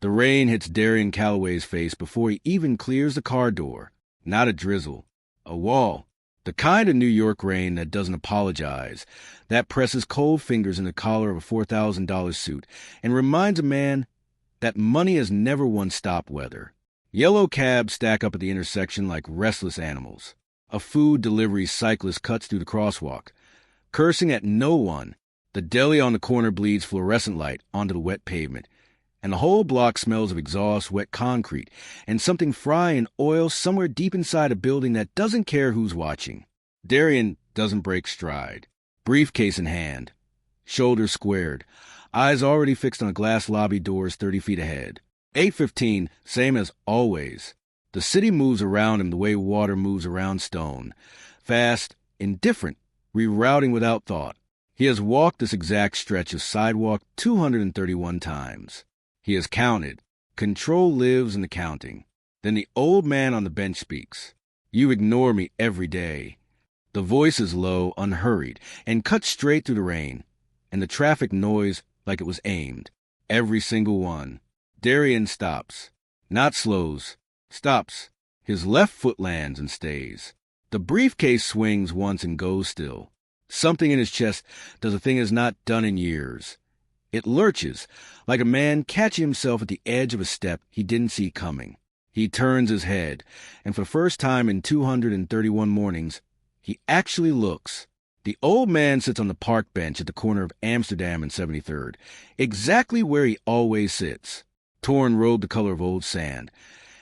The rain hits Darian Calloway's face before he even clears the car door. Not a drizzle. A wall. The kind of New York rain that doesn't apologize, that presses cold fingers in the collar of a $4,000 suit and reminds a man that money has never once stopped weather. Yellow cabs stack up at the intersection like restless animals. A food delivery cyclist cuts through the crosswalk. Cursing at no one, the deli on the corner bleeds fluorescent light onto the wet pavement, and the whole block smells of exhaust, wet concrete, and something frying in oil somewhere deep inside a building that doesn't care who's watching. Darian doesn't break stride. Briefcase in hand, shoulders squared, eyes already fixed on the glass lobby doors 30 feet ahead. 8:15, same as always. The city moves around him the way water moves around stone. Fast, indifferent, rerouting without thought. He has walked this exact stretch of sidewalk 231 times. He has counted. Control lives in the counting. Then the old man on the bench speaks. You ignore me every day. The voice is low, unhurried, and cuts straight through the rain, and the traffic noise like it was aimed. Every single one. Darian stops. Not slows. Stops. His left foot lands and stays. The briefcase swings once and goes still. Something in his chest does a thing it has not done in years. It lurches, like a man catching himself at the edge of a step he didn't see coming. He turns his head, and for the first time in 231 mornings, he actually looks. The old man sits on the park bench at the corner of Amsterdam and 73rd, exactly where he always sits, torn robe the color of old sand,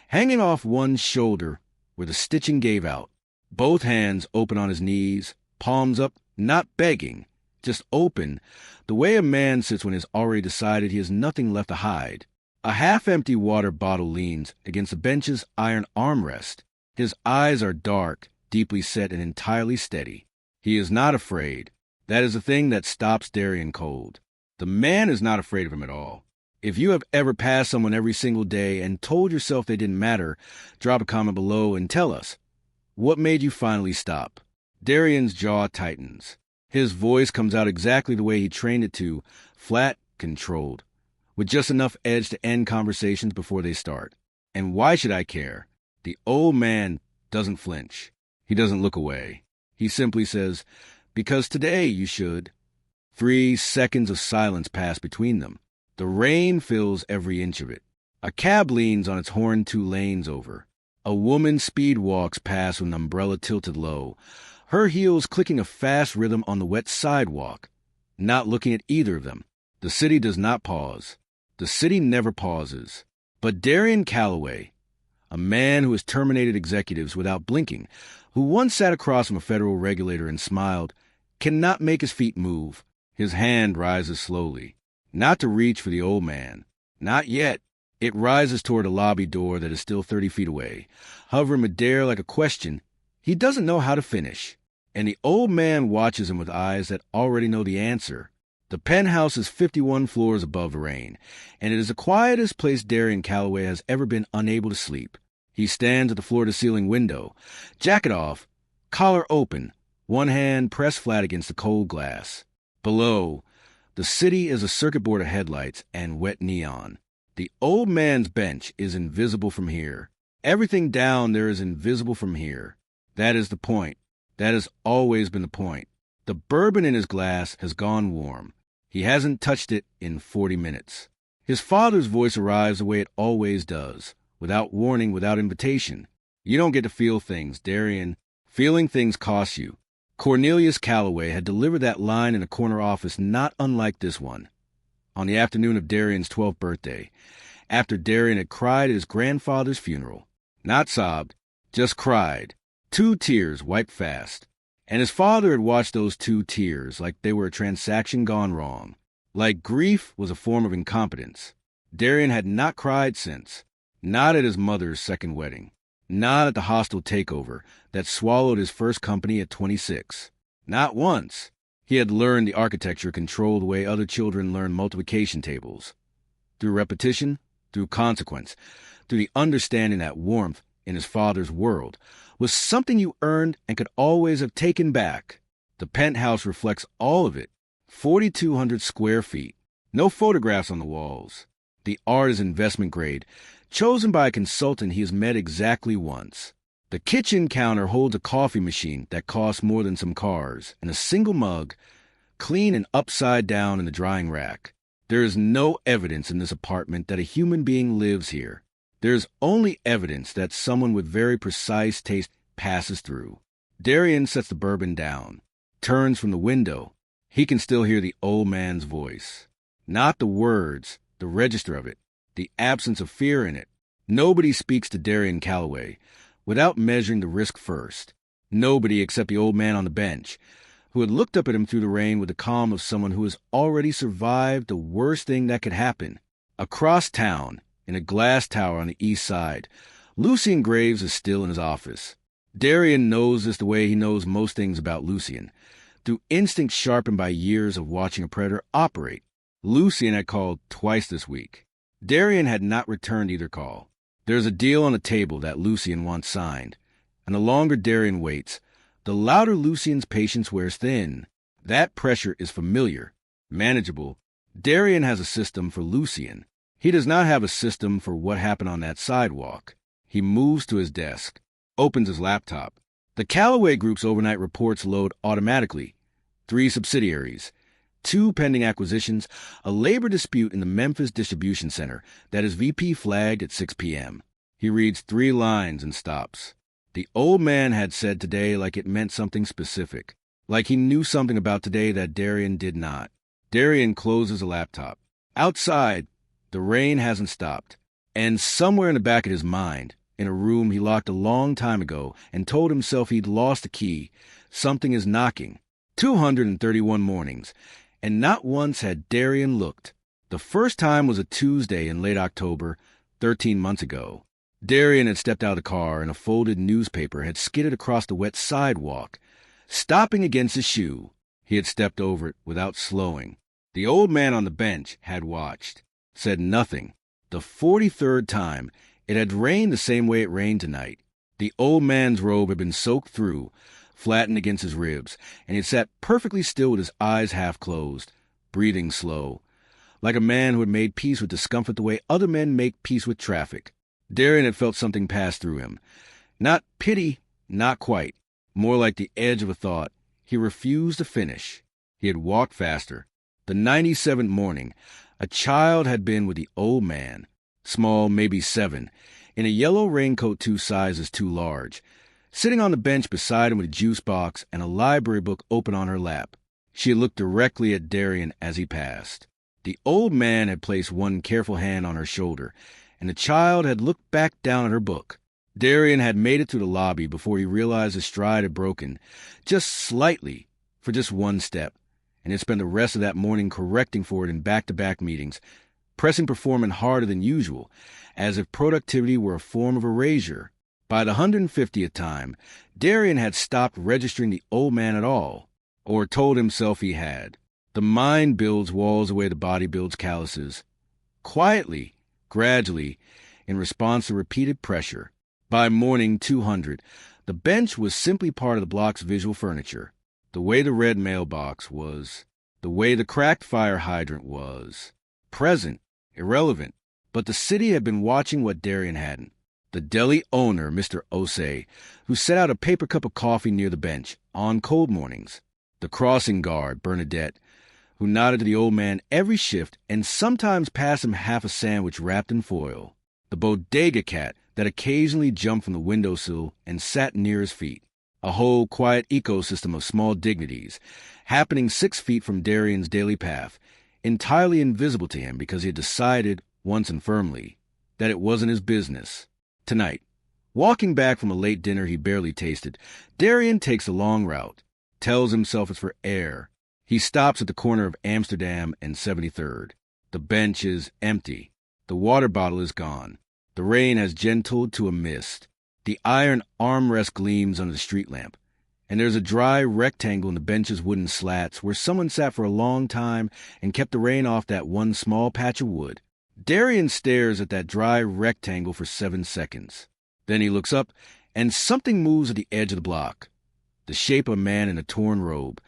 hanging off one shoulder where the stitching gave out, both hands open on his knees, palms up, not begging, just open, the way a man sits when he has already decided he has nothing left to hide. A half-empty water bottle leans against the bench's iron armrest. His eyes are dark, deeply set, and entirely steady. He is not afraid. That is the thing that stops Darian cold. The man is not afraid of him at all. If you have ever passed someone every single day and told yourself they didn't matter, drop a comment below and tell us. What made you finally stop? Darian's jaw tightens. His voice comes out exactly the way he trained it to, flat, controlled, with just enough edge to end conversations before they start. And why should I care? The old man doesn't flinch. He doesn't look away. He simply says, because today you should. 3 seconds of silence pass between them. The rain fills every inch of it. A cab leans on its horn 2 lanes over. A woman speed walks past with an umbrella tilted low, her heels clicking a fast rhythm on the wet sidewalk, not looking at either of them. The city does not pause. The city never pauses. But Darian Calloway, a man who has terminated executives without blinking, who once sat across from a federal regulator and smiled, cannot make his feet move. His hand rises slowly, not to reach for the old man. Not yet. It rises toward a lobby door that is still 30 feet away, hovering midair like a question he doesn't know how to finish. And the old man watches him with eyes that already know the answer. The penthouse is 51 floors above the rain, and it is the quietest place Darian Calloway has ever been unable to sleep. He stands at the floor-to-ceiling window, jacket off, collar open, one hand pressed flat against the cold glass. Below, the city is a circuit board of headlights and wet neon. The old man's bench is invisible from here. Everything down there is invisible from here. That is the point. That has always been the point. The bourbon in his glass has gone warm. He hasn't touched it in 40 minutes. His father's voice arrives the way it always does, without warning, without invitation. You don't get to feel things, Darian. Feeling things costs you. Cornelius Calloway had delivered that line in a corner office not unlike this one, on the afternoon of Darian's 12th birthday, after Darian had cried at his grandfather's funeral. Not sobbed, just cried. 2 tears wiped fast. And his father had watched those 2 tears like they were a transaction gone wrong. Like grief was a form of incompetence. Darian had not cried since. Not at his mother's second wedding. Not at the hostile takeover that swallowed his first company at 26. Not once. He had learned the architecture controlled the way other children learn multiplication tables. Through repetition, through consequence, through the understanding that warmth in his father's world was something you earned and could always have taken back. The penthouse reflects all of it. 4,200 square feet. No photographs on the walls. The art is investment grade, chosen by a consultant he has met exactly once. The kitchen counter holds a coffee machine that costs more than some cars, and a single mug, clean and upside down in the drying rack. There is no evidence in this apartment that a human being lives here. There is only evidence that someone with very precise taste passes through. Darian sets the bourbon down, turns from the window. He can still hear the old man's voice. Not the words, the register of it, the absence of fear in it. Nobody speaks to Darian Calloway without measuring the risk first. Nobody except the old man on the bench, who had looked up at him through the rain with the calm of someone who has already survived the worst thing that could happen. Across town, in a glass tower on the east side, Lucien Graves is still in his office. Darian knows this the way he knows most things about Lucien, through instinct sharpened by years of watching a predator operate. Lucien had called twice this week. Darian had not returned either call. There's a deal on the table that Lucien wants signed, and the longer Darian waits, the louder Lucien's patience wears thin. That pressure is familiar, manageable. Darian has a system for Lucien. He does not have a system for what happened on that sidewalk. He moves to his desk, opens his laptop. The Calloway Group's overnight reports load automatically. 3 subsidiaries, 2 pending acquisitions, a labor dispute in the Memphis distribution center that is VP flagged at 6 p.m. He reads 3 lines and stops. The old man had said today like it meant something specific, like he knew something about today that Darian did not. Darian closes the laptop. Outside, the rain hasn't stopped, and somewhere in the back of his mind, in a room he locked a long time ago and told himself he'd lost the key, something is knocking. 231 mornings, and not once had Darian looked. The first time was a Tuesday in late October, 13 months ago. Darian had stepped out of the car and a folded newspaper had skidded across the wet sidewalk. Stopping against his shoe, he had stepped over it without slowing. The old man on the bench had watched, said nothing. The 43rd time, it had rained the same way it rained tonight. The old man's robe had been soaked through, flattened against his ribs, and he sat perfectly still with his eyes half closed, breathing slow, like a man who had made peace with discomfort the way other men make peace with traffic. Darian had felt something pass through him. Not pity, not quite. More like the edge of a thought. He refused to finish. He had walked faster. The 97th morning, a child had been with the old man, small, maybe 7, in a yellow raincoat 2 sizes too large, sitting on the bench beside him with a juice box and a library book open on her lap. She had looked directly at Darian as he passed. The old man had placed one careful hand on her shoulder, and the child had looked back down at her book. Darian had made it through the lobby before he realized his stride had broken, just slightly, for just one step, and had spent the rest of that morning correcting for it in back-to-back meetings, pressing performance harder than usual, as if productivity were a form of erasure. By the 150th time, Darian had stopped registering the old man at all, or told himself he had. The mind builds walls the way the body builds calluses. Quietly, gradually, in response to repeated pressure. By morning 200, the bench was simply part of the block's visual furniture. The way the red mailbox was, the way the cracked fire hydrant was. Present, irrelevant, but the city had been watching what Darian hadn't. The deli owner, Mr. Osei, who set out a paper cup of coffee near the bench on cold mornings. The crossing guard, Bernadette, who nodded to the old man every shift and sometimes passed him half a sandwich wrapped in foil. The bodega cat that occasionally jumped from the windowsill and sat near his feet. A whole quiet ecosystem of small dignities, happening 6 feet from Darian's daily path, entirely invisible to him because he had decided, once and firmly, that it wasn't his business. Tonight, walking back from a late dinner he barely tasted, Darian takes a long route, tells himself it's for air. He stops at the corner of Amsterdam and 73rd. The bench is empty. The water bottle is gone. The rain has gentled to a mist. The iron armrest gleams under the street lamp, and there's a dry rectangle in the bench's wooden slats where someone sat for a long time and kept the rain off that one small patch of wood. Darian stares at that dry rectangle for 7 seconds. Then he looks up, and something moves at the edge of the block. The shape of a man in a torn robe,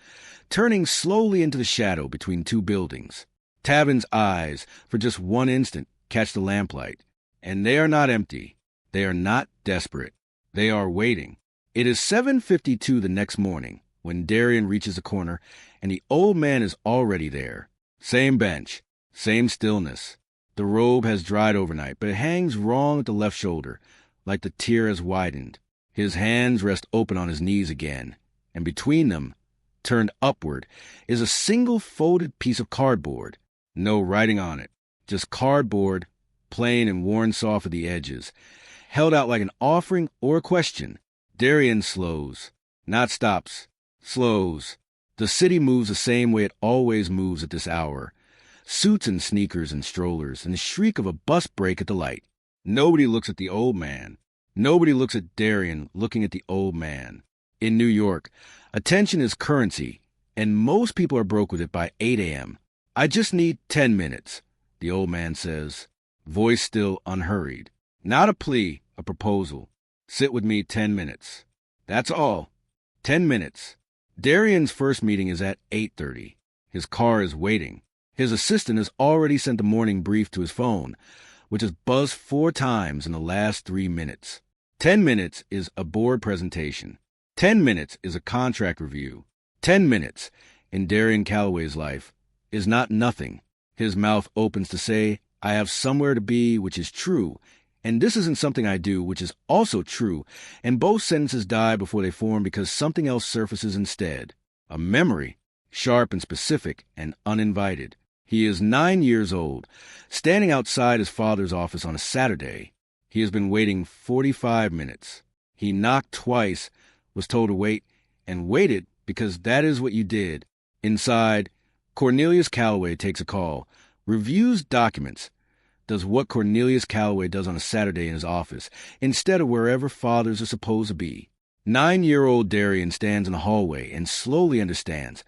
turning slowly into the shadow between 2 buildings. Tavin's eyes, for just one instant, catch the lamplight. And they are not empty. They are not desperate. They are waiting. It is 7:52 the next morning when Darian reaches the corner, and the old man is already there. Same bench, same stillness. The robe has dried overnight, but it hangs wrong at the left shoulder, like the tear has widened. His hands rest open on his knees again, and between them, turned upward, is a single folded piece of cardboard. No writing on it, just cardboard, plain and worn soft at the edges, held out like an offering or a question. Darian slows, not stops, slows. The city moves the same way it always moves at this hour. Suits and sneakers and strollers, and the shriek of a bus brake at the light. Nobody looks at the old man. Nobody looks at Darian looking at the old man. In New York, attention is currency, and most people are broke with it by 8 a.m. I just need 10 minutes, the old man says, voice still unhurried. Not a plea, a proposal. Sit with me 10 minutes. That's all. 10 minutes. Darian's first meeting is at 8:30. His car is waiting. His assistant has already sent the morning brief to his phone, which has buzzed 4 times in the last 3 minutes. 10 minutes is a board presentation. 10 minutes is a contract review. 10 minutes, in Darian Calloway's life, is not nothing. His mouth opens to say, I have somewhere to be, which is true, and this isn't something I do, which is also true, and both sentences die before they form because something else surfaces instead. A memory, sharp and specific and uninvited. He is 9 years old, standing outside his father's office on a Saturday. He has been waiting 45 minutes. He knocked twice, was told to wait, and waited because that is what you did. Inside, Cornelius Calloway takes a call, reviews documents, does what Cornelius Calloway does on a Saturday in his office, instead of wherever fathers are supposed to be. 9-year-old Darian stands in the hallway and slowly understands,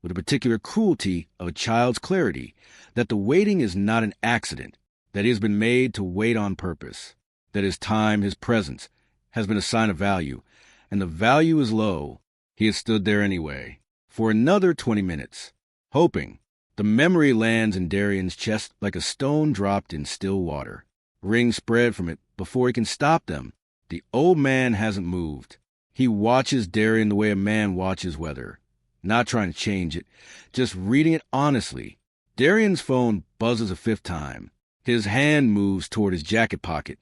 with a particular cruelty of a child's clarity, that the waiting is not an accident, that he has been made to wait on purpose, that his time, his presence, has been a sign of value, and the value is low. He has stood there anyway, for another 20 minutes, hoping. The memory lands in Darian's chest like a stone dropped in still water. Rings spread from it before he can stop them. The old man hasn't moved. He watches Darian the way a man watches weather, not trying to change it, just reading it honestly. Darian's phone buzzes a 5th time. His hand moves toward his jacket pocket,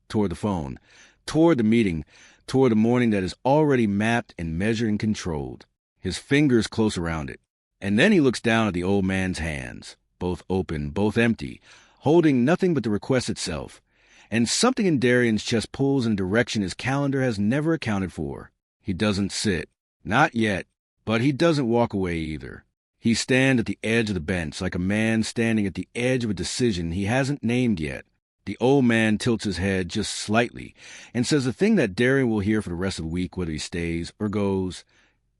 toward the phone, toward the meeting, toward the morning that is already mapped and measured and controlled. His fingers close around it. And then he looks down at the old man's hands, both open, both empty, holding nothing but the request itself. And something in Darian's chest pulls in a direction his calendar has never accounted for. He doesn't sit. Not yet. But he doesn't walk away either. He stands at the edge of the bench like a man standing at the edge of a decision he hasn't named yet. The old man tilts his head just slightly and says the thing that Darian will hear for the rest of the week, whether he stays or goes.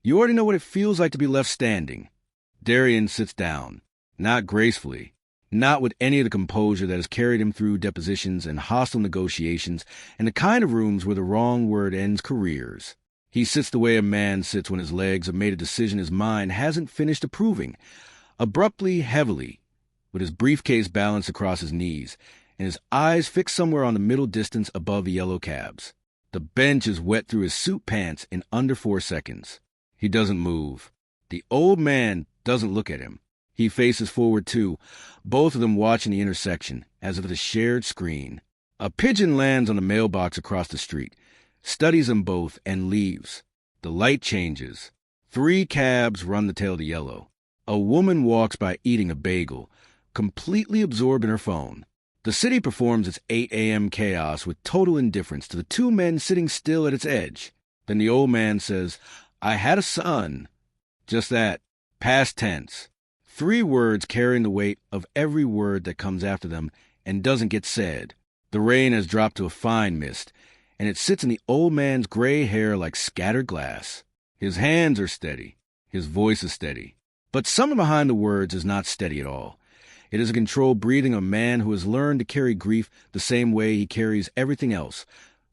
You already know what it feels like to be left standing. Darian sits down, not gracefully, not with any of the composure that has carried him through depositions and hostile negotiations and the kind of rooms where the wrong word ends careers. He sits the way a man sits when his legs have made a decision his mind hasn't finished approving, abruptly, heavily, with his briefcase balanced across his knees and his eyes fixed somewhere on the middle distance above the yellow cabs. The bench is wet through his suit pants in under 4 seconds. He doesn't move. The old man doesn't look at him. He faces forward too, both of them watching the intersection, as if it's a shared screen. A pigeon lands on the mailbox across the street, studies them both, and leaves. The light changes. 3 cabs run the tail of the yellow. A woman walks by eating a bagel, completely absorbed in her phone. The city performs its 8 a.m. chaos with total indifference to the 2 men sitting still at its edge. Then the old man says, I had a son. Just that. Past tense. 3 words carrying the weight of every word that comes after them and doesn't get said. The rain has dropped to a fine mist, and it sits in the old man's gray hair like scattered glass. His hands are steady. His voice is steady. But something behind the words is not steady at all. It is a controlled breathing of a man who has learned to carry grief the same way he carries everything else,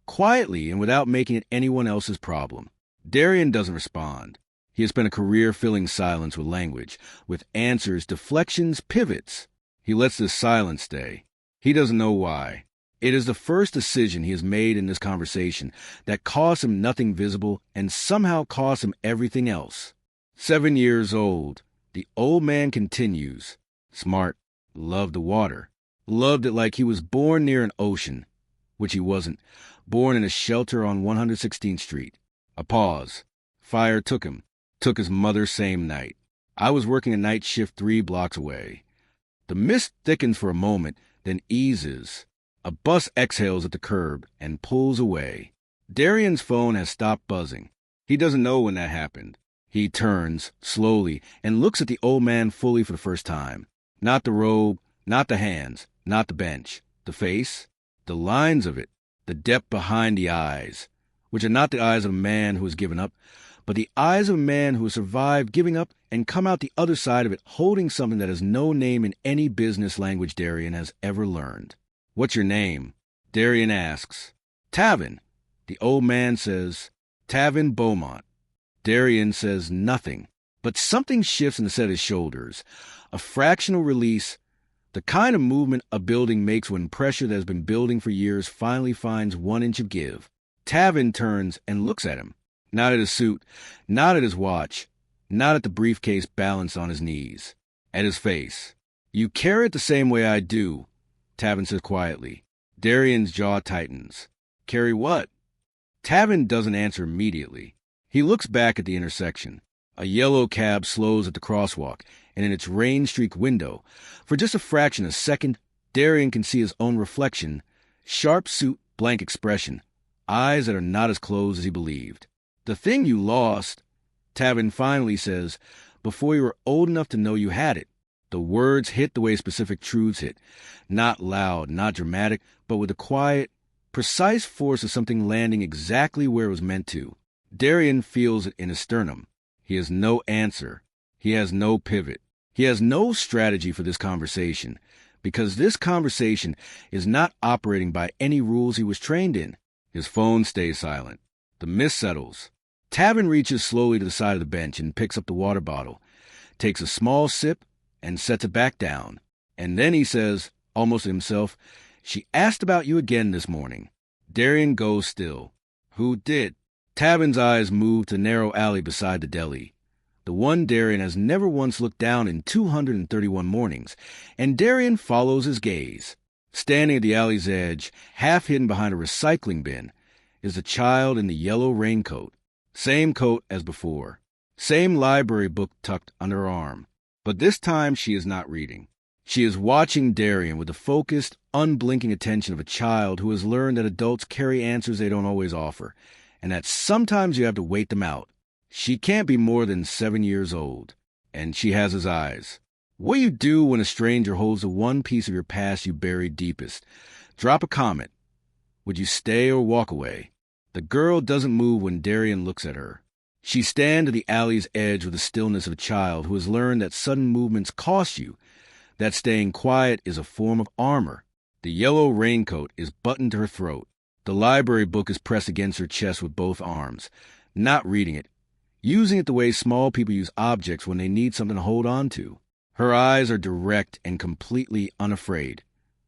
quietly and without making it anyone else's problem. Darian doesn't respond. He has spent a career filling silence with language, with answers, deflections, pivots. He lets this silence stay. He doesn't know why. It is the first decision he has made in this conversation that costs him nothing visible and somehow costs him everything else. 7 years old, the old man continues. Smart, loved the water. Loved it like he was born near an ocean, which he wasn't. Born in a shelter on 116th Street. A pause. Fire took him. Took his mother same night. I was working a night shift 3 blocks away. The mist thickens for a moment, then eases. A bus exhales at the curb and pulls away. Darian's phone has stopped buzzing. He doesn't know when that happened. He turns, slowly, and looks at the old man fully for the first time. Not the robe, not the hands, not the bench. The face, the lines of it, the depth behind the eyes, which are not the eyes of a man who has given up, but the eyes of a man who has survived giving up and come out the other side of it holding something that has no name in any business language Darian has ever learned. What's your name? Darian asks. Tavin. The old man says, Tavin Beaumont. Darian says nothing, but something shifts in the set of his shoulders. A fractional release, the kind of movement a building makes when pressure that has been building for years finally finds 1 inch of give. Tavin turns and looks at him. Not at his suit, not at his watch, not at the briefcase balanced on his knees. At his face. You carry it the same way I do, Tavin says quietly. Darian's jaw tightens. Carry what? Tavin doesn't answer immediately. He looks back at the intersection. A yellow cab slows at the crosswalk, and in its rain-streaked window, for just a fraction of a second, Darian can see his own reflection, sharp suit, blank expression, eyes that are not as closed as he believed. The thing you lost, Tavin finally says, before you were old enough to know you had it. The words hit the way specific truths hit, not loud, not dramatic, but with the quiet, precise force of something landing exactly where it was meant to. Darian feels it in his sternum. He has no answer. He has no pivot. He has no strategy for this conversation, because this conversation is not operating by any rules he was trained in. His phone stays silent. The mist settles. Tavin reaches slowly to the side of the bench and picks up the water bottle, takes a small sip, and sets it back down. And then he says, almost to himself, She asked about you again this morning. Darian goes still. Who did? Tavin's eyes move to the narrow alley beside the deli. The one Darian has never once looked down in 231 mornings, and Darian follows his gaze. Standing at the alley's edge, half hidden behind a recycling bin, is the child in the yellow raincoat. Same coat as before. Same library book tucked under her arm. But this time she is not reading. She is watching Darian with the focused, unblinking attention of a child who has learned that adults carry answers they don't always offer, and that sometimes you have to wait them out. She can't be more than 7 years old, and she has his eyes. What do you do when a stranger holds the one piece of your past you buried deepest? Drop a comment. Would you stay or walk away? The girl doesn't move when Darian looks at her. She stands at the alley's edge with the stillness of a child who has learned that sudden movements cost you, that staying quiet is a form of armor. The yellow raincoat is buttoned to her throat. The library book is pressed against her chest with both arms, not reading it, using it the way small people use objects when they need something to hold on to. Her eyes are direct and completely unafraid,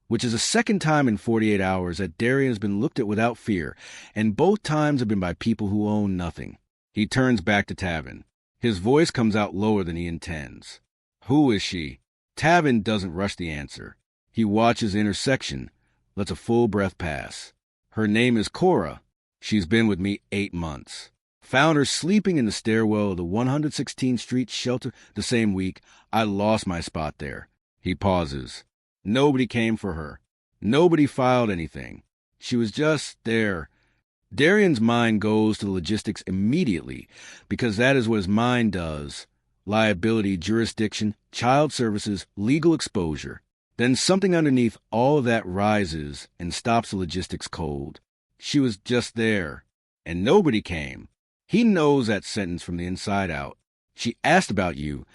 which is the second time in 48 hours that Darian has been looked at without fear, and both times have been by people who own nothing. He turns back to Tavin. His voice comes out lower than he intends. Who is she? Tavin doesn't rush the answer. He watches the intersection, lets a full breath pass. Her name is Cora. She's been with me 8 months. Found her sleeping in the stairwell of the 116th Street shelter the same week. I lost my spot there. He pauses. Nobody came for her. Nobody filed anything. She was just there. Darian's mind goes to the logistics immediately, because that is what his mind does. Liability, jurisdiction, child services, legal exposure. Then something underneath all of that rises and stops the logistics cold. She was just there, and nobody came. He knows that sentence from the inside out. She asked about you.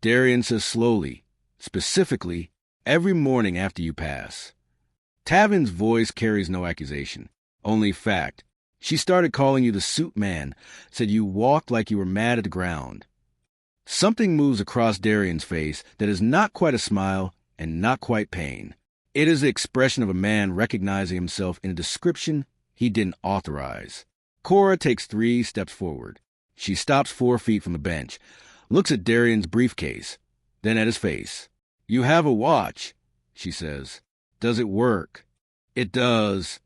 Darian says slowly, specifically, every morning after you pass. Tavin's voice carries no accusation, only fact. She started calling you the suit man, said you walked like you were mad at the ground. Something moves across Darian's face that is not quite a smile and not quite pain. It is the expression of a man recognizing himself in a description he didn't authorize. Cora takes 3 steps forward. She stops 4 feet from the bench, looks at Darian's briefcase, then at his face. "You have a watch," she says. "Does it work?" "It does,"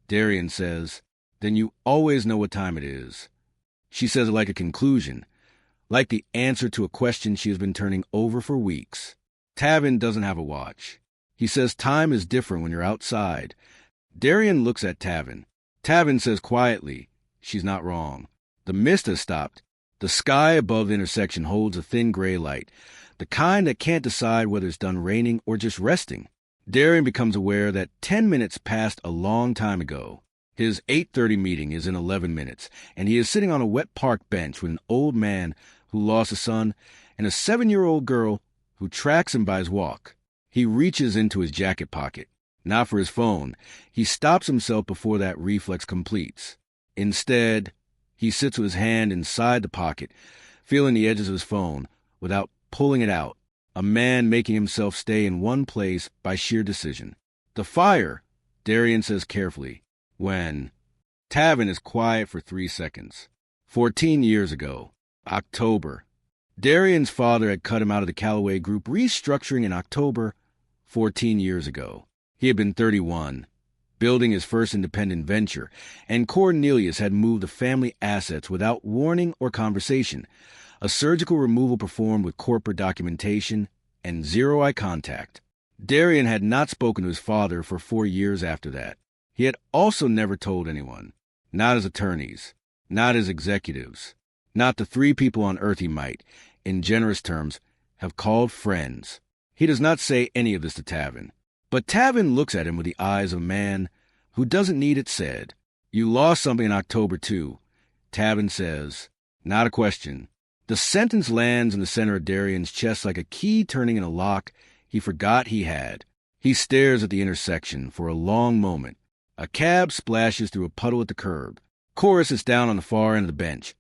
Darian says. "Then you always know what time it is." She says it like a conclusion, like the answer to a question she has been turning over for weeks. Tavin doesn't have a watch. He says time is different when you're outside. Darian looks at Tavin. Tavin says quietly, she's not wrong. The mist has stopped. The sky above the intersection holds a thin gray light, the kind that can't decide whether it's done raining or just resting. Darian becomes aware that 10 minutes passed a long time ago. His 8:30 meeting is in 11 minutes, and he is sitting on a wet park bench with an old man who lost a son and a 7-year-old girl who tracks him by his walk. He reaches into his jacket pocket, not for his phone. He stops himself before that reflex completes. Instead, he sits with his hand inside the pocket, feeling the edges of his phone without pulling it out. A man making himself stay in one place by sheer decision. "The fire," Darian says carefully. When Tavin is quiet for 3 seconds. 14 years ago. October. Darian's father had cut him out of the Callaway Group restructuring in October 14 years ago. He had been 31, building his first independent venture, and Cornelius had moved the family assets without warning or conversation, a surgical removal performed with corporate documentation and zero eye contact. Darian had not spoken to his father for 4 years after that. He had also never told anyone, not his attorneys, not his executives, not the 3 people on earth he might, in generous terms, have called friends. He does not say any of this to Tavin. But Tavin looks at him with the eyes of a man who doesn't need it said. "You lost something in October, too," Tavin says. Not a question. The sentence lands in the center of Darian's chest like a key turning in a lock he forgot he had. He stares at the intersection for a long moment. A cab splashes through a puddle at the curb. Cora sits down on the far end of the bench,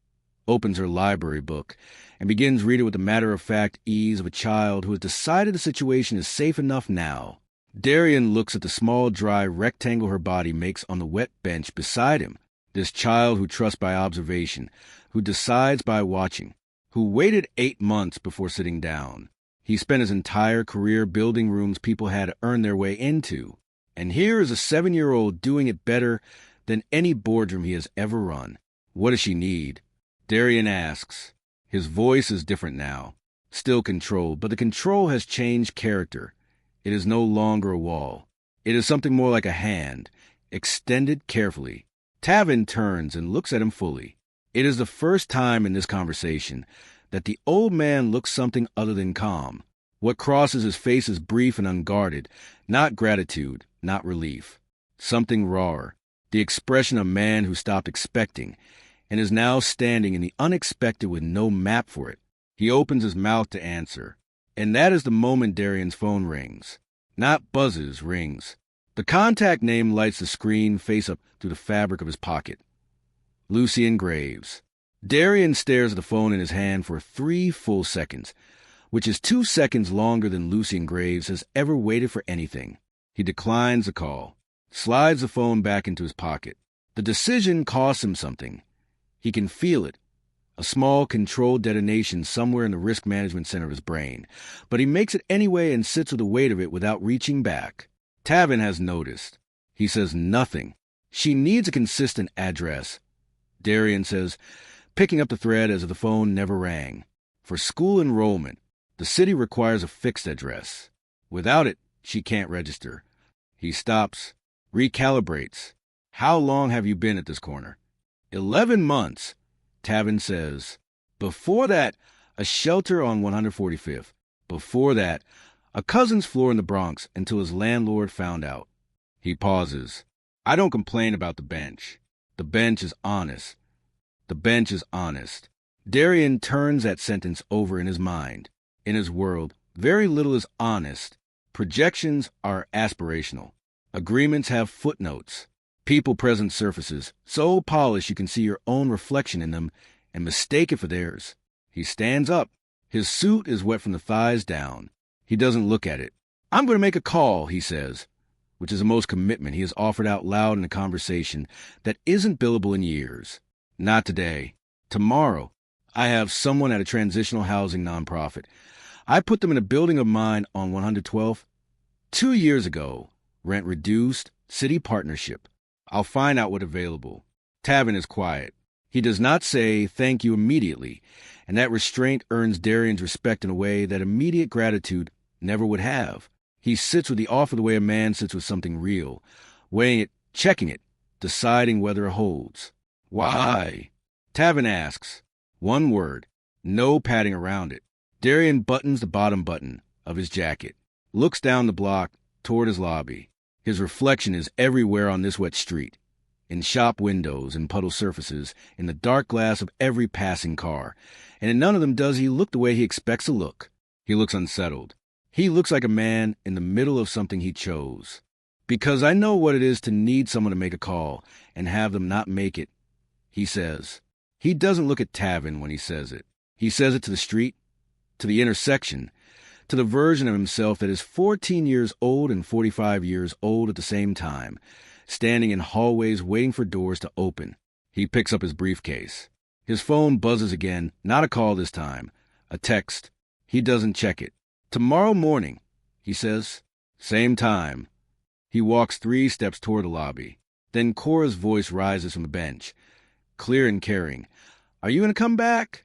opens her library book, and begins reading with the matter-of-fact ease of a child who has decided the situation is safe enough now. Darian looks at the small, dry rectangle her body makes on the wet bench beside him. This child who trusts by observation, who decides by watching, who waited 8 months before sitting down. He spent his entire career building rooms people had to earn their way into. And here is a 7-year-old doing it better than any boardroom he has ever run. What does she need? Darian asks. His voice is different now, still controlled, but the control has changed character. It is no longer a wall. It is something more like a hand, extended carefully. Tavin turns and looks at him fully. It is the first time in this conversation that the old man looks something other than calm. What crosses his face is brief and unguarded, not gratitude, not relief. Something rawer, the expression of a man who stopped expecting and is now standing in the unexpected with no map for it. He opens his mouth to answer, and that is the moment Darian's phone rings. Not buzzes, rings. The contact name lights the screen face up through the fabric of his pocket. Lucien Graves. Darian stares at the phone in his hand for 3 full seconds, which is 2 seconds longer than Lucien Graves has ever waited for anything. He declines the call, slides the phone back into his pocket. The decision costs him something. He can feel it, a small controlled detonation somewhere in the risk management center of his brain, but he makes it anyway and sits with the weight of it without reaching back. Tavin has noticed. He says nothing. She needs a consistent address. Darian says, picking up the thread as if the phone never rang. For school enrollment, the city requires a fixed address. Without it, she can't register. He stops, recalibrates. How long have you been at this corner? 11 months, Tavin says. Before that, a shelter on 145th. Before that, a cousin's floor in the Bronx until his landlord found out. He pauses. I don't complain about the bench. The bench is honest. The bench is honest. Darian turns that sentence over in his mind. In his world, very little is honest. Projections are aspirational. Agreements have footnotes. People present surfaces, so polished you can see your own reflection in them and mistake it for theirs. He stands up. His suit is wet from the thighs down. He doesn't look at it. I'm going to make a call, he says. which is the most commitment he has offered out loud in a conversation that isn't billable in years. Not today. Tomorrow, I have someone at a transitional housing nonprofit. I put them in a building of mine on 112th. 2 years ago, rent reduced, city partnership. I'll find out what's available. Tavin is quiet. He does not say thank you immediately, and that restraint earns Darian's respect in a way that immediate gratitude never would have. He sits with the offer the way a man sits with something real, weighing it, checking it, deciding whether it holds. Why? Tavin asks. One word. No padding around it. Darian buttons the bottom button of his jacket, looks down the block toward his lobby. His reflection is everywhere on this wet street, in shop windows and puddle surfaces, in the dark glass of every passing car, and in none of them does he look the way he expects to look. He looks unsettled. He looks like a man in the middle of something he chose. Because I know what it is to need someone to make a call and have them not make it, he says. He doesn't look at Tavin when he says it. He says it to the street, to the intersection, to the version of himself that is 14 years old and 45 years old at the same time, standing in hallways waiting for doors to open. He picks up his briefcase. His phone buzzes again, not a call this time, a text. He doesn't check it. Tomorrow morning, he says. Same time. He walks 3 steps toward the lobby. Then Cora's voice rises from the bench, clear and caring. Are you going to come back?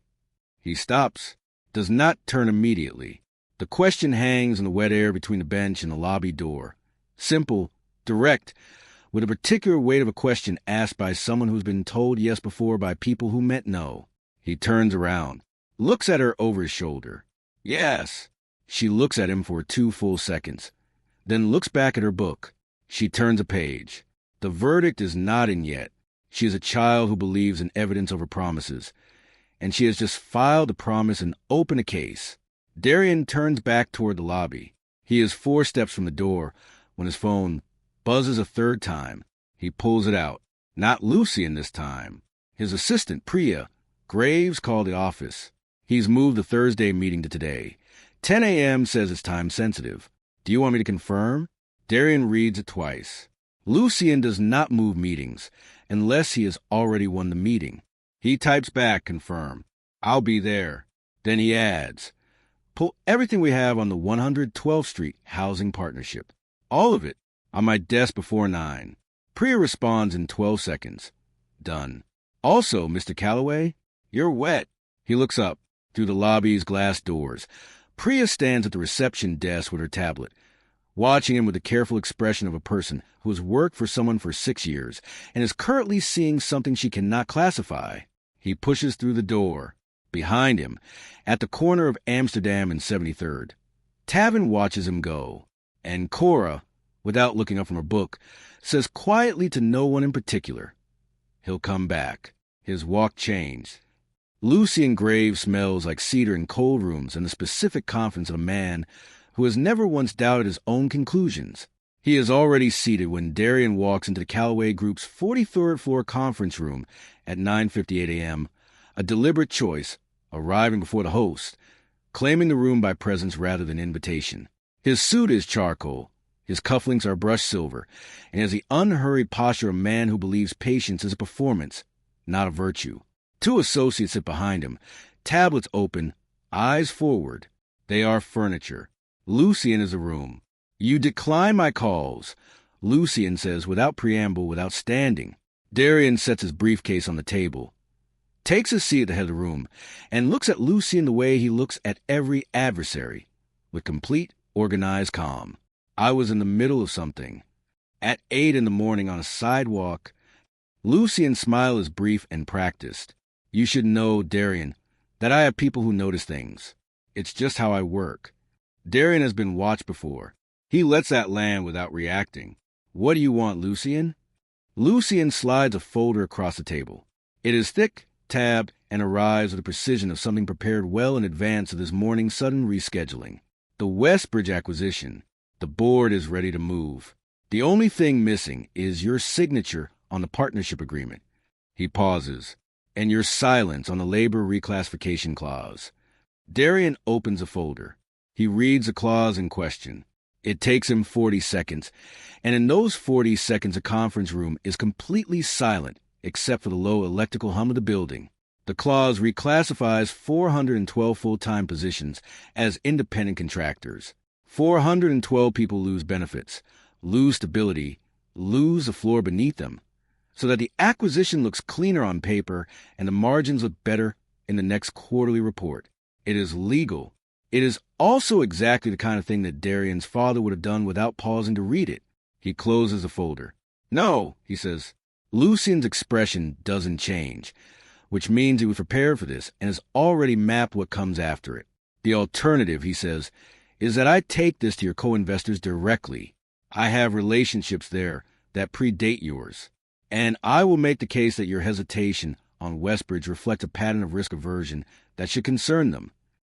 He stops, does not turn immediately. The question hangs in the wet air between the bench and the lobby door. Simple, direct, with a particular weight of a question asked by someone who's been told yes before by people who meant no. He turns around, looks at her over his shoulder. Yes. She looks at him for 2 full seconds, then looks back at her book. She turns a page. The verdict is not in yet. She is a child who believes in evidence over promises, and she has just filed a promise and opened a case. Darian turns back toward the lobby. He is 4 steps from the door when his phone buzzes a 3rd time. He pulls it out. Not Lucian this time. His assistant, Priya. Graves called the office. He's moved the Thursday meeting to today. 10 a.m. says it's time sensitive. Do you want me to confirm? Darian reads it twice. Lucian does not move meetings unless he has already won the meeting. He types back, confirm. I'll be there. Then he adds, pull everything we have on the 112th Street Housing Partnership. All of it. On my desk before 9. Priya responds in 12 seconds. Done. Also, Mr. Calloway, you're wet. He looks up through the lobby's glass doors. Priya stands at the reception desk with her tablet, watching him with the careful expression of a person who has worked for someone for 6 years and is currently seeing something she cannot classify. He pushes through the door. Behind him, at the corner of Amsterdam and 73rd, Tavin watches him go, and Cora, without looking up from her book, says quietly to no one in particular, he'll come back. His walk changed. Lucian Graves smells like cedar in cold rooms and the specific confidence of a man who has never once doubted his own conclusions. He is already seated when Darian walks into the Calloway Group's 43rd floor conference room at 9:58 a.m., a deliberate choice, arriving before the host, claiming the room by presence rather than invitation. His suit is charcoal, his cufflinks are brushed silver, and he has the unhurried posture of a man who believes patience is a performance, not a virtue. 2 associates sit behind him, tablets open, eyes forward. They are furniture. Lucian is the room. You decline my calls, Lucian says without preamble, without standing. Darian sets his briefcase on the table, takes a seat at the head of the room, and looks at Lucian the way he looks at every adversary, with complete, organized calm. I was in the middle of something. At 8 in the morning on a sidewalk. Lucian's smile is brief and practiced. You should know, Darian, that I have people who notice things. It's just how I work. Darian has been watched before. He lets that land without reacting. What do you want, Lucian? Lucian slides a folder across the table. It is thick, tabbed, and arrives with the precision of something prepared well in advance of this morning's sudden rescheduling. The Westbridge acquisition. The board is ready to move. The only thing missing is your signature on the partnership agreement. He pauses, and your silence on the labor reclassification clause. Darian opens a folder. He reads the clause in question. It takes him 40 seconds, and in those 40 seconds the conference room is completely silent except for the low electrical hum of the building. The clause reclassifies 412 full-time positions as independent contractors. 412 people lose benefits, lose stability, lose the floor beneath them, so that the acquisition looks cleaner on paper and the margins look better in the next quarterly report. It is legal. It is also exactly the kind of thing that Darian's father would have done without pausing to read it. He closes the folder. "No," he says. Lucian's expression doesn't change, which means he was prepared for this and has already mapped what comes after it. "The alternative," he says, "is that I take this to your co-investors directly. I have relationships there that predate yours, and I will make the case that your hesitation on Westbridge reflects a pattern of risk aversion that should concern them."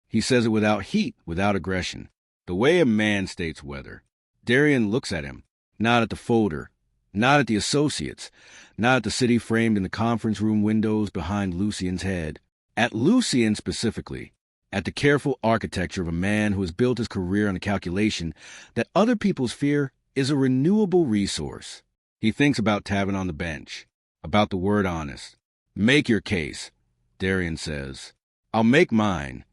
He says it without heat, without aggression, the way a man states weather. Darian looks at him, not at the folder, not at the associates, not at the city framed in the conference room windows behind Lucian's head, at Lucian specifically, at the careful architecture of a man who has built his career on a calculation that other people's fear is a renewable resource. He thinks about Tavin on the bench, about the word honest. "Make your case," Darian says. "I'll make mine."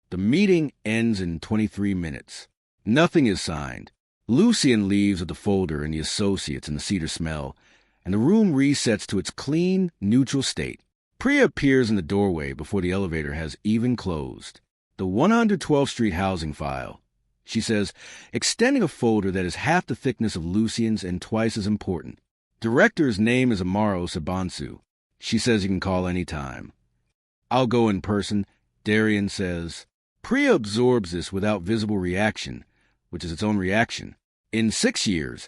The meeting ends in 23 minutes. Nothing is signed. Lucian leaves with the folder and the associates and the cedar smell, and the room resets to its clean, neutral state. Priya appears in the doorway before the elevator has even closed. "The 112th Street housing file," she says, extending a folder that is half the thickness of Lucian's and twice as important. "Director's name is Amaro Sabansu. She says you can call any time." "I'll go in person," Darian says. Priya absorbs this without visible reaction, which is its own reaction. In 6 years,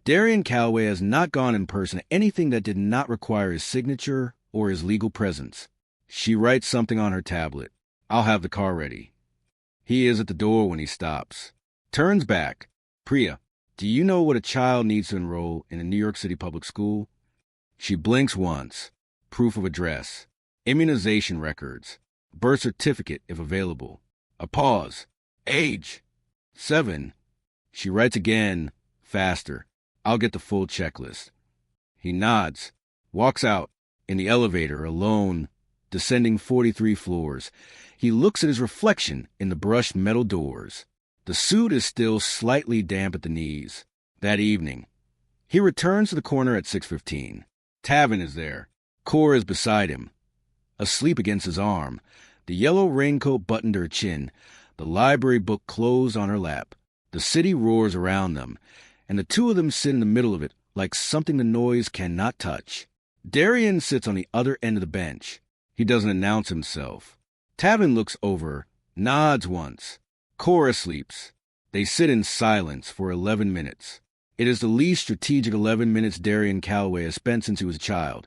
Darian Calloway has not gone in person to anything that did not require his signature or his legal presence. She writes something on her tablet. "I'll have the car ready." He is at the door when he stops. Turns back. "Priya, do you know what a child needs to enroll in a New York City public school?" She blinks once. Proof of address. Immunization records. Birth certificate, if available. A pause. "Age. 7. She writes again, faster. "I'll get the full checklist." He nods. Walks out. In the elevator, alone, descending 43 floors. He looks at his reflection in the brushed metal doors. The suit is still slightly damp at the knees. That evening. He returns to the corner at 6:15. Tavin is there. Cora is beside him, asleep against his arm, the yellow raincoat buttoned to her chin, the library book closed on her lap. The city roars around them, and the two of them sit in the middle of it like something the noise cannot touch. Darian sits on the other end of the bench. He doesn't announce himself. Tavin looks over, nods once. Cora sleeps. They sit in silence for 11 minutes. It is the least strategic 11 minutes Darian Calloway has spent since he was a child,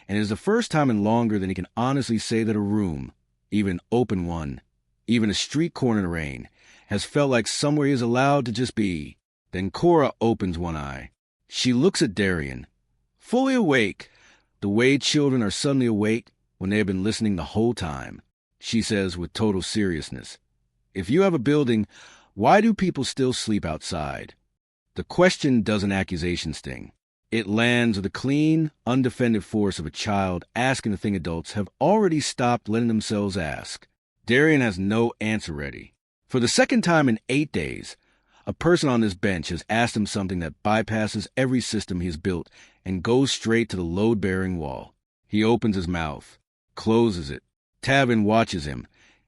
and it is the first time in longer than he can honestly say that a room, even an open one, even a street corner in the rain, has felt like somewhere he is allowed to just be. Then Cora opens one eye. She looks at Darian, fully awake, the way children are suddenly awake when they have been listening the whole time. She says with total seriousness, "If you have a building, why do people still sleep outside?" The question does an accusation sting. It lands with the clean, undefended force of a child asking the thing adults have already stopped letting themselves ask. Darian has no answer ready. For the second time in 8 days, a person on this bench has asked him something that bypasses every system he has built and goes straight to the load-bearing wall. He opens his mouth, closes it. Tavin watches him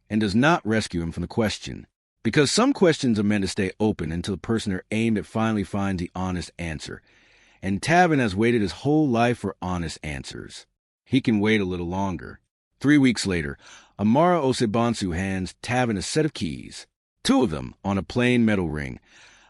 and does not rescue him from the question. Because some questions are meant to stay open until the person they're aimed at finally finds the honest answer. And Tavin has waited his whole life for honest answers. He can wait a little longer. 3 weeks later, Amara Osebansu hands Tavin a set of keys, 2 of them on a plain metal ring,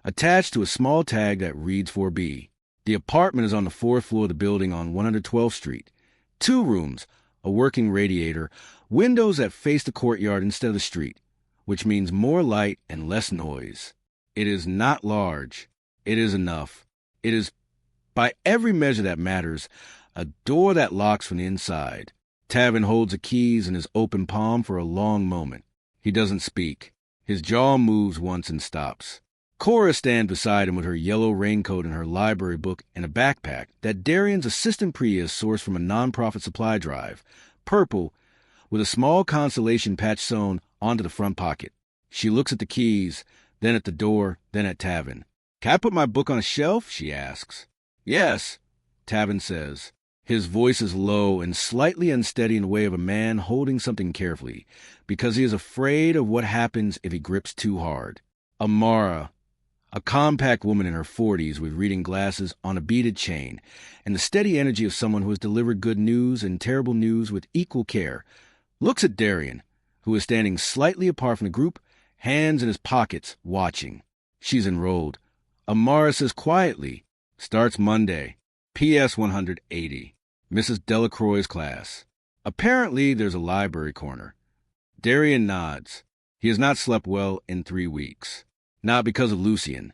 attached to a small tag that reads 4B. The apartment is on the 4th floor of the building on 112th Street. 2 rooms, a working radiator, windows that face the courtyard instead of the street, which means more light and less noise. It is not large. It is enough. It is, by every measure that matters, a door that locks from the inside. Tavin holds the keys in his open palm for a long moment. He doesn't speak. His jaw moves once and stops. Cora stands beside him with her yellow raincoat and her library book and a backpack that Darian's assistant Priya sourced from a nonprofit supply drive, purple, with a small constellation patch sewn onto the front pocket. She looks at the keys, then at the door, then at Tavin. "Can I put my book on a shelf?" she asks. "Yes," Tavin says. His voice is low and slightly unsteady in the way of a man holding something carefully, because he is afraid of what happens if he grips too hard. Amara, a compact woman in her 40s with reading glasses on a beaded chain, and the steady energy of someone who has delivered good news and terrible news with equal care, looks at Darian, who is standing slightly apart from the group, hands in his pockets, watching. She's enrolled. Amara says quietly, "Starts Monday. PS 180. Mrs. Delacroix's class." Apparently, there's a library corner. Darian nods. He has not slept well in 3 weeks. Not because of Lucien,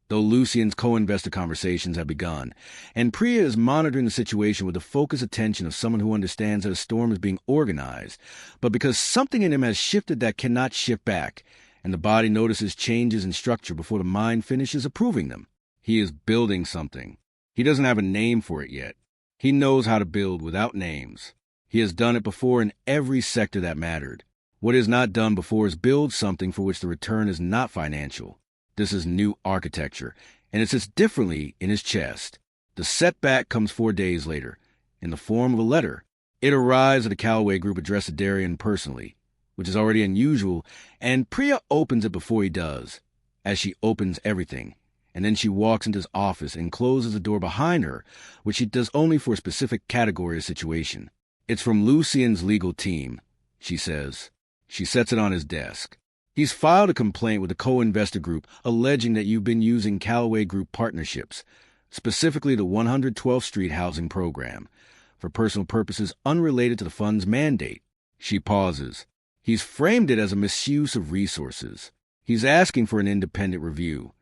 though Lucien's co-investor conversations have begun, and Priya is monitoring the situation with the focused attention of someone who understands that a storm is being organized, but because something in him has shifted that cannot shift back, and the body notices changes in structure before the mind finishes approving them. He is building something. He doesn't have a name for it yet. He knows how to build without names. He has done it before in every sector that mattered. What he has not done before is build something for which the return is not financial. This is new architecture, and it sits differently in his chest. The setback comes 4 days later, in the form of a letter. It arrives at a Callaway group addressed to Darian personally, which is already unusual, and Priya opens it before he does, as she opens everything, and then she walks into his office and closes the door behind her, which she does only for a specific category of situation. "It's from Lucien's legal team," she says. She sets it on his desk. "He's filed a complaint with the co-investor group alleging that you've been using Callaway Group partnerships, specifically the 112th Street housing program, for personal purposes unrelated to the fund's mandate." She pauses. "He's framed it as a misuse of resources. He's asking for an independent review."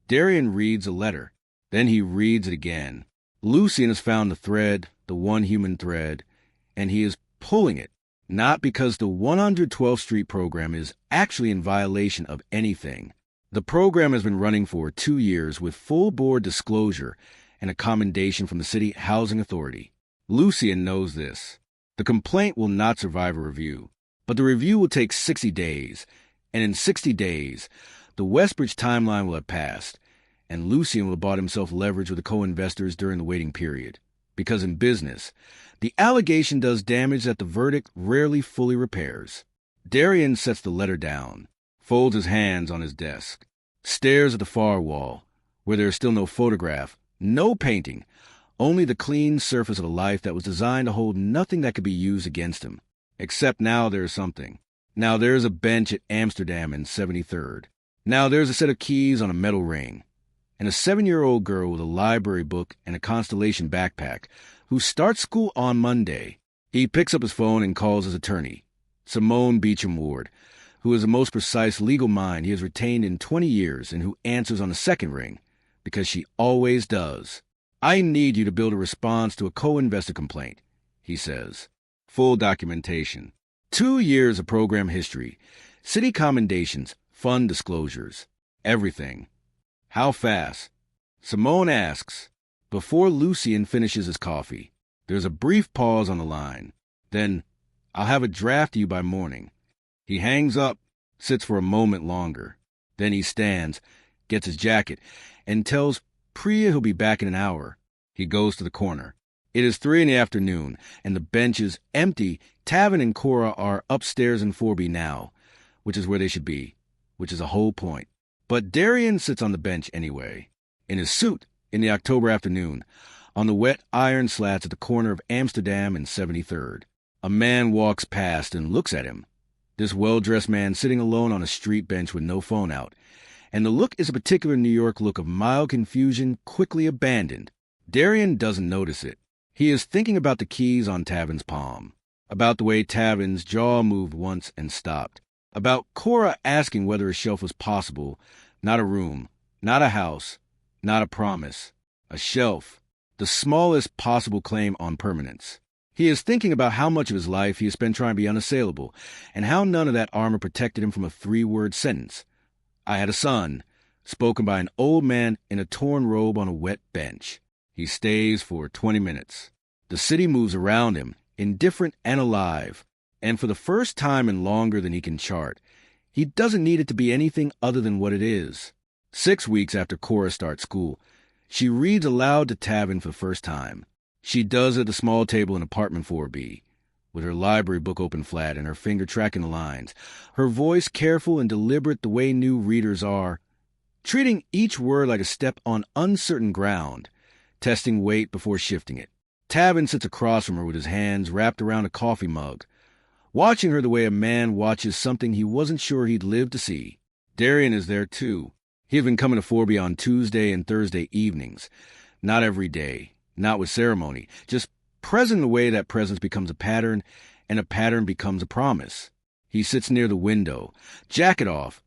Darian reads the letter. Then he reads it again. Lucien has found the thread, the one human thread, and he is pulling it. Not because the 112th Street program is actually in violation of anything. The program has been running for 2 years with full board disclosure and a commendation from the City Housing Authority. Lucien knows this. The complaint will not survive a review, but the review will take 60 days, and in 60 days, the Westbridge timeline will have passed, and Lucien will have bought himself leverage with the co-investors during the waiting period. Because in business, the allegation does damage that the verdict rarely fully repairs. Darian sets the letter down, folds his hands on his desk, stares at the far wall, where there is still no photograph, no painting, only the clean surface of a life that was designed to hold nothing that could be used against him. Except now there is something. Now there is a bench at Amsterdam and 73rd. Now there is a set of keys on a metal ring, and a 7-year-old girl with a library book and a Constellation backpack who starts school on Monday. He picks up his phone and calls his attorney, Simone Beecham Ward, who is the most precise legal mind he has retained in 20 years and who answers on the second ring, because she always does. "I need you to build a response to a co-investor complaint," he says. Full documentation. 2 years of program history, city commendations, fund disclosures, everything. "How fast?" Simone asks, before Lucien finishes his coffee. There's a brief pause on the line. Then, "I'll have a draft to you by morning." He hangs up, sits for a moment longer. Then he stands, gets his jacket, and tells Priya he'll be back in an hour. He goes to the corner. It is 3 in the afternoon, and the bench is empty. Tavin and Cora are upstairs in 4B now, which is where they should be, which is a whole point. But Darian sits on the bench anyway, in his suit, in the October afternoon, on the wet iron slats at the corner of Amsterdam and 73rd. A man walks past and looks at him. This well-dressed man sitting alone on a street bench with no phone out. And the look is a particular New York look of mild confusion, quickly abandoned. Darian doesn't notice it. He is thinking about the keys on Tavin's palm, about the way Tavin's jaw moved once and stopped, about Cora asking whether a shelf was possible, not a room, not a house, not a promise, a shelf, the smallest possible claim on permanence. He is thinking about how much of his life he has spent trying to be unassailable, and how none of that armor protected him from a 3-word sentence. "I had a son. spoken by an old man in a torn robe on a wet bench. He stays for 20 minutes. The city moves around him, indifferent and alive, and for the first time in longer than he can chart, he doesn't need it to be anything other than what it is. 6 weeks after Cora starts school, she reads aloud to Tavin for the first time. She does at the small table in apartment 4B, with her library book open flat and her finger tracking the lines, her voice careful and deliberate the way new readers are, treating each word like a step on uncertain ground, testing weight before shifting it. Tavin sits across from her with his hands wrapped around a coffee mug, watching her the way a man watches something he wasn't sure he'd live to see. Darian is there, too. He had been coming to 4B on Tuesday and Thursday evenings. Not every day, not with ceremony, just present in a way that presence becomes a pattern, and a pattern becomes a promise. He sits near the window, jacket off,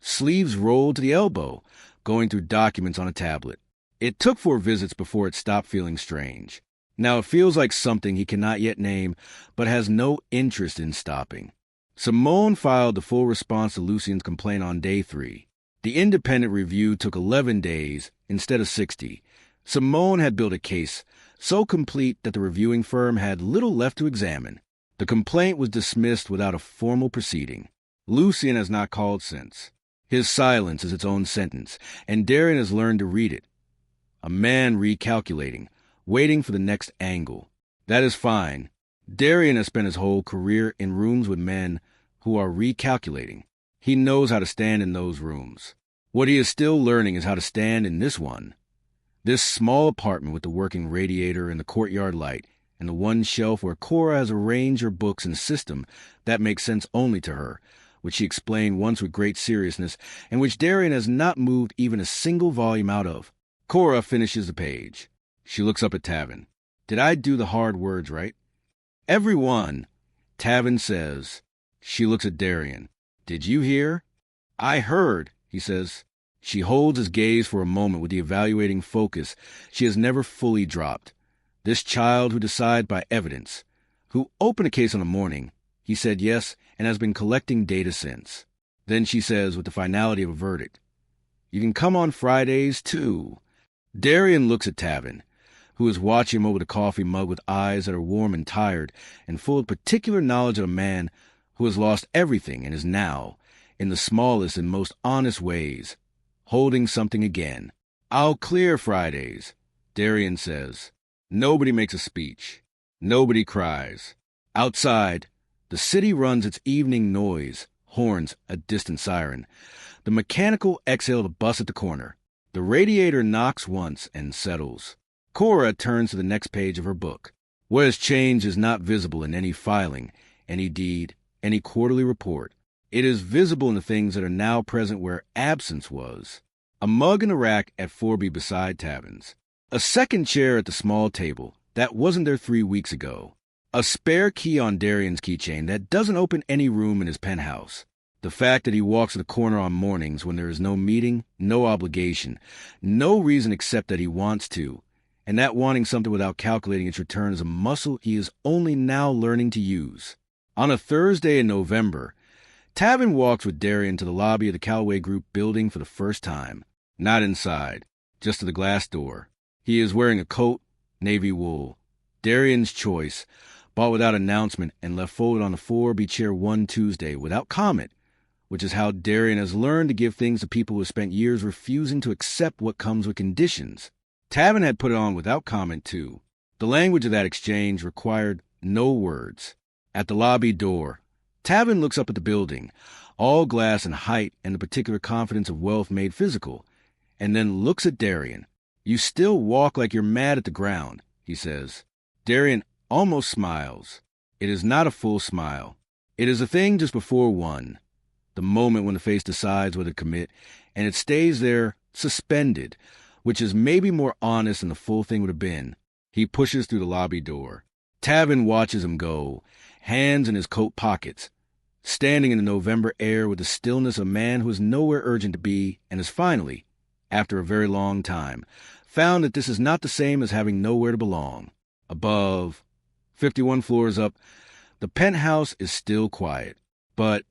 sleeves rolled to the elbow, going through documents on a tablet. It took 4 visits before it stopped feeling strange. Now it feels like something he cannot yet name, but has no interest in stopping. Simone filed the full response to Lucien's complaint on day 3. The independent review took 11 days instead of 60. Simone had built a case so complete that the reviewing firm had little left to examine. The complaint was dismissed without a formal proceeding. Lucien has not called since. His silence is its own sentence, and Darian has learned to read it. A man recalculating, waiting for the next angle. That is fine. Darian has spent his whole career in rooms with men who are recalculating. He knows how to stand in those rooms. What he is still learning is how to stand in this one. This small apartment with the working radiator and the courtyard light, and the one shelf where Cora has arranged her books in a system that makes sense only to her, which she explained once with great seriousness, and which Darian has not moved even a single volume out of. Cora finishes the page. She looks up at Tavin. Did I do the hard words right? Every one, Tavin says. She looks at Darian. Did you hear? I heard, he says. She holds his gaze for a moment with the evaluating focus she has never fully dropped. This child who decides by evidence, who opened a case on the morning, he said yes and has been collecting data since. Then she says with the finality of a verdict, you can come on Fridays too. Darian looks at Tavin, who is watching him over the coffee mug with eyes that are warm and tired and full of particular knowledge of a man who has lost everything and is now, in the smallest and most honest ways, holding something again. I'll clear Fridays, Darian says. Nobody makes a speech. Nobody cries. Outside, the city runs its evening noise, horns, a distant siren. The mechanical exhale the bus at the corner. The radiator knocks once and settles. Cora turns to the next page of her book. What has changed is not visible in any filing, any deed, any quarterly report. It is visible in the things that are now present where absence was. A mug in a rack at 4B beside Tavin's. A second chair at the small table that wasn't there 3 weeks ago. A spare key on Darian's keychain that doesn't open any room in his penthouse. The fact that he walks to the corner on mornings when there is no meeting, no obligation, no reason except that he wants to, and that wanting something without calculating its return is a muscle he is only now learning to use. On a Thursday in November, Tavin walks with Darian to the lobby of the Callaway Group building for the first time. Not inside, just to the glass door. He is wearing a coat, navy wool. Darian's choice, bought without announcement and left folded on the 4B chair one Tuesday without comment, which is how Darian has learned to give things to people who have spent years refusing to accept what comes with conditions. Tavin had put it on without comment, too. The language of that exchange required no words. At the lobby door, Tavin looks up at the building, all glass and height and the particular confidence of wealth made physical, and then looks at Darian. You still walk like you're mad at the ground, he says. Darian almost smiles. It is not a full smile. It is a thing just before one. The moment when the face decides whether to commit, and it stays there, suspended, which is maybe more honest than the full thing would have been. He pushes through the lobby door. Tavin watches him go, hands in his coat pockets, standing in the November air with the stillness of a man who is nowhere urgent to be, and has finally, after a very long time, found that this is not the same as having nowhere to belong. Above, 51 floors up, the penthouse is still quiet, but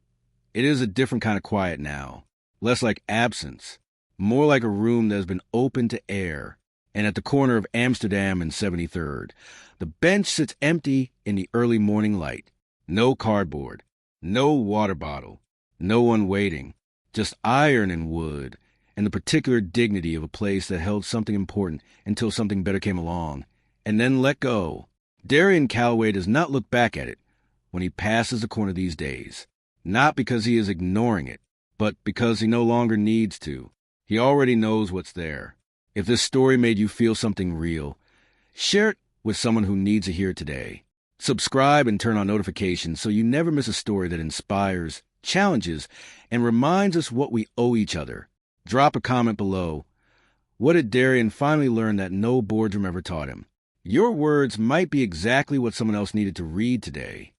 it is a different kind of quiet now, less like absence, more like a room that has been open to air. And at the corner of Amsterdam and 73rd, the bench sits empty in the early morning light. No cardboard, no water bottle, no one waiting, just iron and wood, and the particular dignity of a place that held something important until something better came along, and then let go. Darian Calloway does not look back at it when he passes the corner these days, not because he is ignoring it, but because he no longer needs to. He already knows what's there. If this story made you feel something real, share it with someone who needs to hear it today. Subscribe and turn on notifications so you never miss a story that inspires, challenges, and reminds us what we owe each other. Drop a comment below. What did Darian finally learn that no boardroom ever taught him? Your words might be exactly what someone else needed to read today.